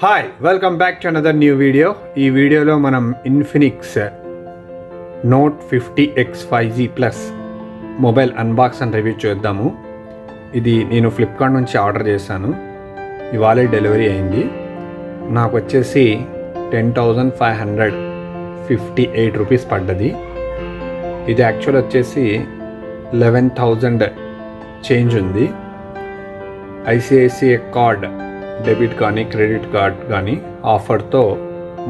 Hi welcome back to another new video. ఈ వీడియోలో మనం Infinix note 50X 5G plus mobile unbox and review చూద్దాము. ఇది నేను ఫ్లిప్కార్ట్ నుంచి ఆర్డర్ చేశాను. ఇవాళ డెలివరీ అయింది. నాకు వచ్చేసి 10,558 రూపీస్ పడ్డది. ఇది యాక్చువల్ వచ్చేసి 11,000 చేంజ్ ఉంది. ఐసిఐసిఐ కార్డ్ డెబిట్ కానీ క్రెడిట్ కార్డ్ కానీ ఆఫర్తో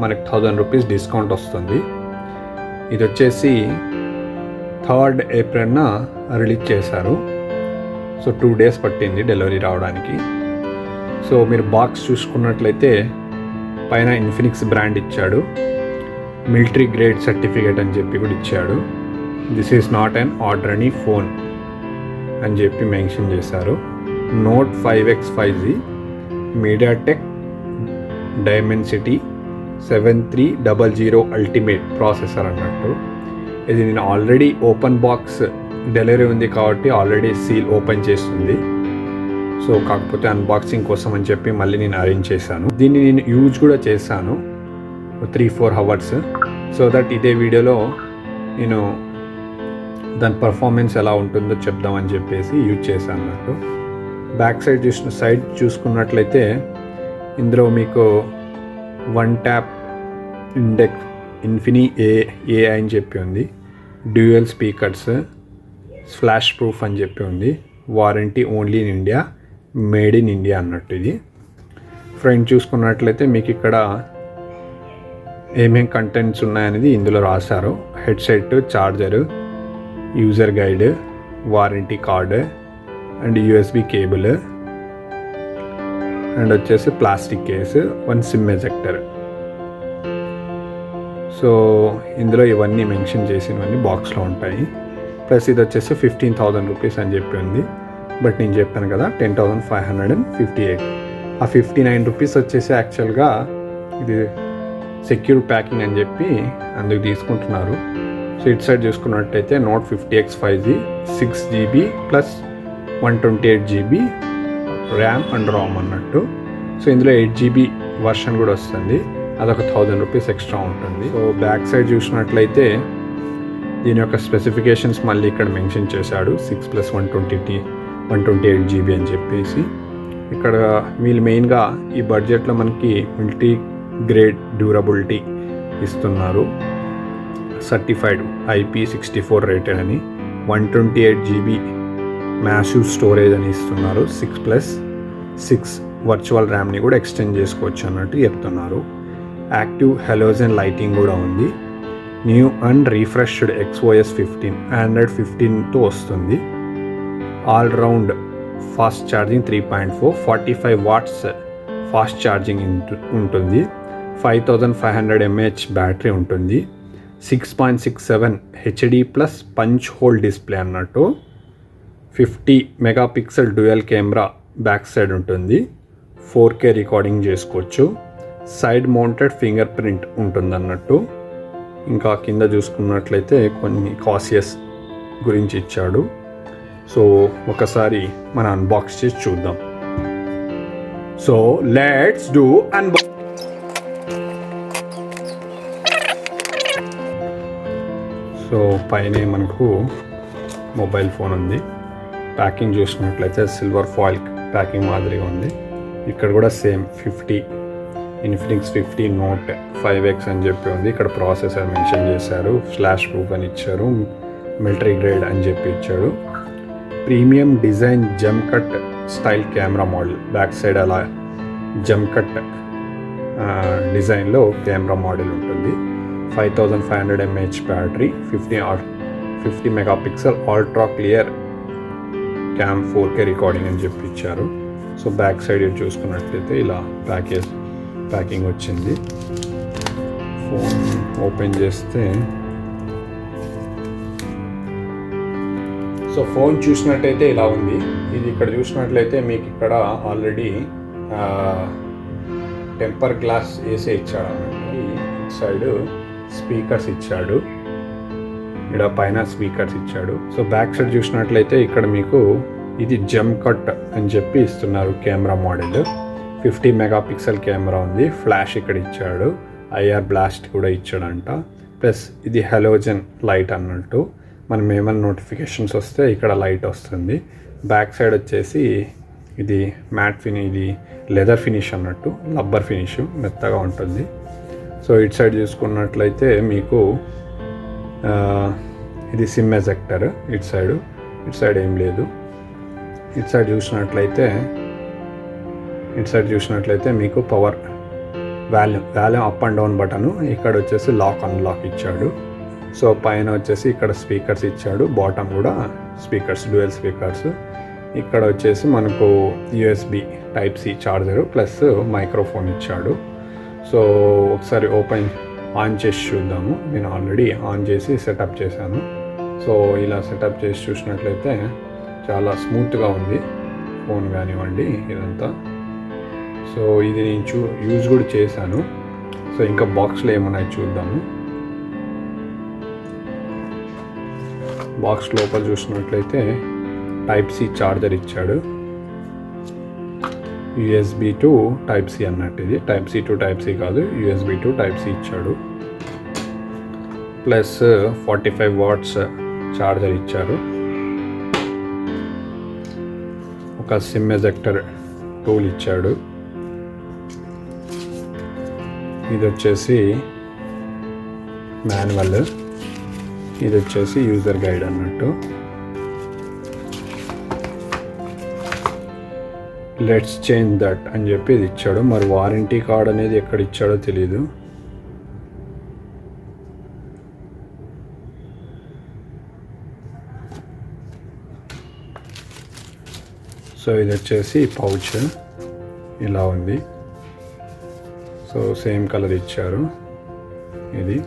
మనకి 1,000 రూపీస్ డిస్కౌంట్ వస్తుంది. ఇది వచ్చేసి 3rd ఏప్రిల్న రిలీజ్ చేశారు. సో 2 days పట్టింది డెలివరీ రావడానికి. సో మీరు బాక్స్ చూసుకున్నట్లయితే పైన ఇన్ఫినిక్స్ బ్రాండ్ ఇచ్చాడు, మిలిటరీ గ్రేడ్ సర్టిఫికేట్ అని చెప్పి కూడా ఇచ్చాడు. This is not an ఆర్డరీ phone అని చెప్పి మెన్షన్ చేశారు. Note 5X 5G MediaTek Dimensity 7300 ultimate processor అన్నట్టు. ఇది నేను ఆల్రెడీ ఓపెన్ బాక్స్ డెలివరీ ఉంది కాబట్టి ఆల్రెడీ సీల్ ఓపెన్ చేస్తుంది. సో కాకపోతే అన్బాక్సింగ్ కోసం అని చెప్పి మళ్ళీ నేను అరేంజ్ చేశాను. దీన్ని నేను యూజ్ కూడా చేశాను 3-4 hours. సో దట్ ఇదే వీడియోలో నేను దాని పర్ఫార్మెన్స్ ఎలా ఉంటుందో చెప్దామని చెప్పేసి యూజ్ చేశాను అన్నట్టు. బ్యాక్ సైడ్ చూసుకున్నట్లయితే ఇందులో మీకు 1 ట్యాప్ ఇండెక్స్ ఇన్ఫినీ ఏఐ అని చెప్పి ఉంది, డ్యూయల్ స్పీకర్స్, ఫ్లాష్ ప్రూఫ్ అని చెప్పి ఉంది, warranty only in India, made in India అన్నట్టు. ఇది ఫ్రంట్ చూసుకున్నట్లయితే మీకు ఇక్కడ ఏమేం కంటెంట్స్ ఉన్నాయనేది ఇందులో రాశారు. Headset, charger, user guide, warranty card and USB cable and వచ్చేసి plastic case, 1 sim ejector. So ఇందులో ఇవన్నీ మెన్షన్ చేసినవన్నీ బాక్స్లో ఉంటాయి. ప్లస్ ఇది వచ్చేసి 15,000 రూపీస్ అని చెప్పి ఉంది. బట్ నేను చెప్పాను కదా 10,558. ఆ 59 రూపీస్ వచ్చేసి యాక్చువల్గా ఇది సెక్యూర్ ప్యాకింగ్ అని చెప్పి అందుకు తీసుకుంటున్నారు. సో ఇటు సైడ్ చూసుకున్నట్టయితే note 50X 5G 6GB plus 128GB RAM and Ram అన్నట్టు. సో ఇందులో 8GB వర్షన్ కూడా వస్తుంది. అదొక 1,000 రూపీస్ ఎక్స్ట్రా ఉంటుంది. సో బ్యాక్ సైడ్ చూసినట్లయితే దీని యొక్క స్పెసిఫికేషన్స్ మళ్ళీ ఇక్కడ మెన్షన్ చేశాడు. 6 + 128GB అని చెప్పేసి. ఇక్కడ వీళ్ళు మెయిన్గా ఈ బడ్జెట్లో మనకి మిలిటరీ గ్రేడ్ డ్యూరబిలిటీ ఇస్తున్నారు, సర్టిఫైడ్ IP64 రేటెడ్ అని, 128GB మ్యాసివ్ స్టోరేజ్ అని ఇస్తున్నారు, 6+6 వర్చువల్ ర్యామ్ని కూడా ఎక్స్టెండ్ చేసుకోవచ్చు అన్నట్టు చెప్తున్నారు. యాక్టివ్ హెలోజన్ లైటింగ్ కూడా ఉంది. New and refreshed XOS 15 Android 15తో వస్తుంది. All round fast charging 3.4 45 watts fast charging ఉంటుంది. 5500 mAh బ్యాటరీ ఉంటుంది. 6.67 HD plus punch whole display అన్నట్టు. 50 megapixel dual camera back side ఉంటుంది. 4K రికార్డింగ్ చేసుకోవచ్చు. సైడ్ మౌంటెడ్ ఫింగర్ ప్రింట్ ఉంటుంది అన్నట్టు. ఇంకా కింద చూసుకున్నట్లయితే కొన్ని కాసియస్ గురించి ఇచ్చాడు. సో ఒకసారి మనం అన్బాక్స్ చేసి చూద్దాం. So let's do unbox. So పైన మనకు మొబైల్ ఫోన్ ఉంది. ప్యాకింగ్ చూసినట్లయితే సిల్వర్ ఫాయిల్ ప్యాకింగ్ మాదిరిగా ఉంది. ఇక్కడ కూడా సేమ్ ఇన్ఫినిక్స్ 50 నోట్ 5X అని చెప్పి ఉంది. ఇక్కడ ప్రాసెసర్ మెన్షన్ చేశారు, ఫ్లాష్ ప్రూఫ్ అని ఇచ్చారు, మిలిటరీ గ్రేడ్ అని చెప్పి ఇచ్చాడు. ప్రీమియం డిజైన్ జమ్ cut style camera model, back side అలా జమ్ కట్ డిజైన్లో కెమెరా మోడల్ ఉంటుంది. 5500 mAh battery, 50 megapixel ultra clear cam 4K recording అని చెప్పి ఇచ్చారు. సో బ్యాక్ సైడ్ చూసుకున్నట్లయితే ఇలా ప్యాకింగ్ వచ్చింది. ఫోన్ ఓపెన్ చేస్తే సో ఫోన్ చూసినట్టయితే ఇలా ఉంది. ఇది ఇక్కడ చూసినట్లయితే మీకు ఇక్కడ ఆల్రెడీ టెంపర్ గ్లాస్ వేసే ఇచ్చాడు అన్నట్టు. ఇటు సైడ్ స్పీకర్స్ ఇచ్చాడు, ఇక్కడ పైన స్పీకర్స్ ఇచ్చాడు. సో బ్యాక్ సైడ్ చూసినట్లయితే ఇక్కడ మీకు ఇది జమ్ కట్ అని చెప్పి ఇస్తున్నారు కెమెరా మోడల్. 50 మెగాపిక్సెల్ కెమెరా ఉంది, ఫ్లాష్ ఇక్కడ ఇచ్చాడు, ఐఆర్ బ్లాస్ట్ కూడా ఇచ్చాడంట. ప్లస్ ఇది హెలోజన్ లైట్ అన్నట్టు, మనం ఏమైనా నోటిఫికేషన్స్ వస్తే ఇక్కడ లైట్ వస్తుంది. బ్యాక్ సైడ్ వచ్చేసి ఇది ఇది లెదర్ ఫినిష్ అన్నట్టు, రబ్బర్ ఫినిష్ మెత్తగా ఉంటుంది. సో ఇటు సైడ్ చూసుకున్నట్లయితే మీకు ఇది సిమ్ ఎజెక్టర్, ఇటు సైడ్ ఏం లేదు. ఇటు సైడ్ చూసినట్లయితే మీకు power volume up and down button, ఇక్కడ వచ్చేసి లాక్ అన్లాక్ ఇచ్చాడు. సో పైన వచ్చేసి ఇక్కడ స్పీకర్స్ ఇచ్చాడు, బాటమ్ కూడా స్పీకర్స్, డ్యూయల్ స్పీకర్స్. ఇక్కడ వచ్చేసి మనకు USB type C charger plus microphone ఇచ్చాడు. సో ఒకసారి ఆన్ చేసి చూద్దాము. నేను ఆల్రెడీ ఆన్ చేసి సెటప్ చేశాను. సో ఇలా సెటప్ చేసి చూసినట్లయితే చాలా స్మూత్గా ఉంది ఫోన్ కానివ్వండి ఇదంతా. సో ఇది నేను యూజ్ కూడా చేశాను. సో ఇంకా బాక్స్లో ఏమున్నాయి చూద్దాము. బాక్స్ లోపల చూసినట్లయితే టైప్ సి చార్జర్ ఇచ్చాడు, యూఎస్బి టు టైప్ సి అన్నట్టు, ఇది type C to type C కాదు, యూఎస్బి టు టైప్ సి ఇచ్చాడు. ప్లస్ 45 వాట్స్ చార్జర్ ఇచ్చారు. ఒక సిమ్ ఎజెక్టర్ టూల్ ఇచ్చాడు. ఇది వచ్చేసి మాన్యువల్, ఇది వచ్చేసి యూజర్ గైడ్ అన్నట్టు. లెట్స్ చేంజ్ దట్ అని చెప్పి ఇది ఇచ్చాడు. మరి వారంటీ కార్డ్ అనేది ఎక్కడ ఇచ్చాడో తెలీదు. సో ఇది వచ్చేసి పౌచ్ ఇలా ఉంది. సో సేమ్ కలర్ ఇచ్చారు ఇది.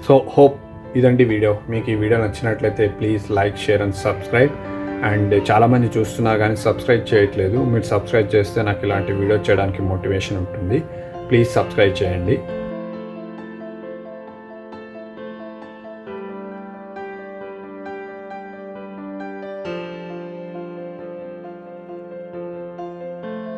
సో హోప్ ఇదండి వీడియో. మీకు ఈ వీడియో నచ్చినట్లయితే please like, share and subscribe. And చాలామంది చూస్తున్నారు కానీ సబ్స్క్రైబ్ చేయట్లేదు. మీరు సబ్స్క్రైబ్ చేస్తే నాకు ఇలాంటి వీడియో చేయడానికి మోటివేషన్ ఉంటుంది. ప్లీజ్ సబ్స్క్రైబ్ చేయండి.